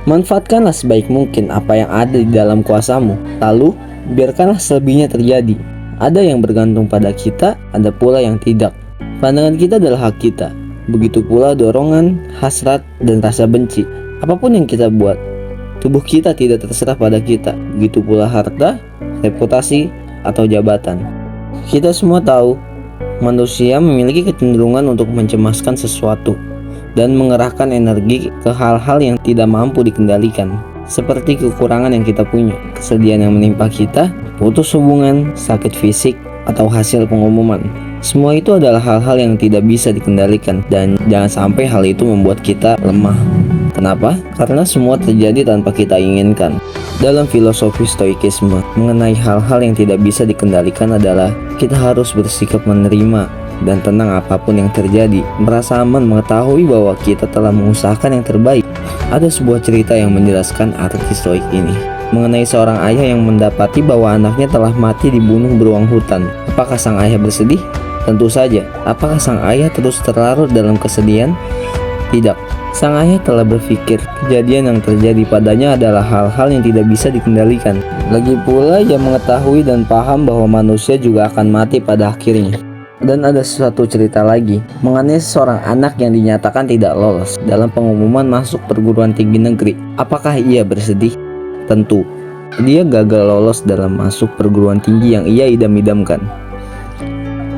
Manfaatkanlah sebaik mungkin apa yang ada di dalam kuasamu, lalu biarkanlah selebihnya terjadi. Ada yang bergantung pada kita, ada pula yang tidak. Pandangan kita adalah hak kita. Begitu pula dorongan, hasrat, dan rasa benci. Apapun yang kita buat, tubuh kita tidak terserah pada kita. Begitu pula harta, reputasi, atau jabatan. Kita semua tahu, manusia memiliki kecenderungan untuk mencemaskan sesuatu dan mengerahkan energi ke hal-hal yang tidak mampu dikendalikan, seperti kekurangan yang kita punya, kesedihan yang menimpa kita, putus hubungan, sakit fisik, atau hasil pengumuman. Semua itu adalah hal-hal yang tidak bisa dikendalikan, dan jangan sampai hal itu membuat kita lemah. Kenapa? Karena semua terjadi tanpa kita inginkan. Dalam filosofi stoikisme, mengenai hal-hal yang tidak bisa dikendalikan adalah kita harus bersikap menerima dan tenang apapun yang terjadi, merasa aman mengetahui bahwa kita telah mengusahakan yang terbaik. Ada sebuah cerita yang menjelaskan arti stoik ini, mengenai seorang ayah yang mendapati bahwa anaknya telah mati dibunuh beruang hutan. Apakah sang ayah bersedih? Tentu saja. Apakah sang ayah terus terlarut dalam kesedihan? Tidak. Sang ayah telah berpikir kejadian yang terjadi padanya adalah hal-hal yang tidak bisa dikendalikan. Lagi pula ia mengetahui dan paham bahwa manusia juga akan mati pada akhirnya. Dan ada suatu cerita lagi mengenai seorang anak yang dinyatakan tidak lolos dalam pengumuman masuk perguruan tinggi negeri. Apakah ia bersedih? Tentu. Dia gagal lolos dalam masuk perguruan tinggi yang ia idam-idamkan.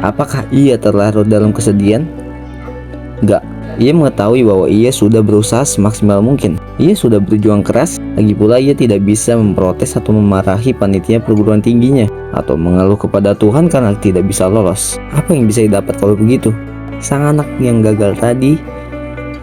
Apakah ia terlarut dalam kesedihan? Enggak. Ia mengetahui bahwa ia sudah berusaha semaksimal mungkin. Ia sudah berjuang keras. Lagi pula ia tidak bisa memprotes atau memarahi panitia perguruan tingginya, atau mengeluh kepada Tuhan karena tidak bisa lolos. Apa yang bisa didapat kalau begitu? Sang anak yang gagal tadi,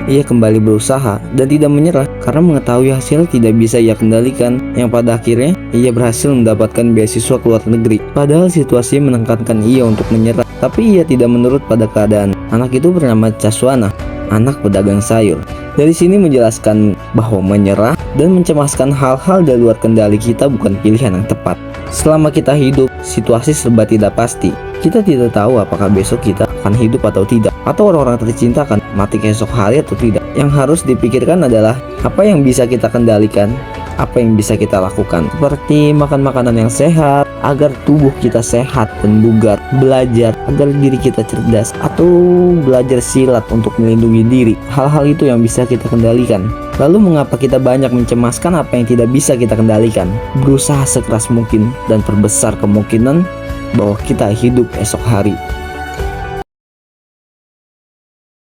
ia kembali berusaha dan tidak menyerah karena mengetahui hasil tidak bisa ia kendalikan, yang pada akhirnya ia berhasil mendapatkan beasiswa ke luar negeri. Padahal situasi menekankan ia untuk menyerah, tapi ia tidak menurut pada keadaan. Anak itu bernama Caswana, anak pedagang sayur. Dari sini menjelaskan bahwa menyerah dan mencemaskan hal-hal dari luar kendali kita bukan pilihan yang tepat. Selama kita hidup, situasi serba tidak pasti. Kita tidak tahu apakah besok kita akan hidup atau tidak, atau orang-orang tercinta akan mati esok hari atau tidak. Yang harus dipikirkan adalah apa yang bisa kita kendalikan, apa yang bisa kita lakukan, seperti makan makanan yang sehat agar tubuh kita sehat dan bugar, belajar agar diri kita cerdas, atau belajar silat untuk melindungi diri. Hal-hal itu yang bisa kita kendalikan. Lalu mengapa kita banyak mencemaskan apa yang tidak bisa kita kendalikan? Berusaha sekeras mungkin dan perbesar kemungkinan bahwa kita hidup esok hari.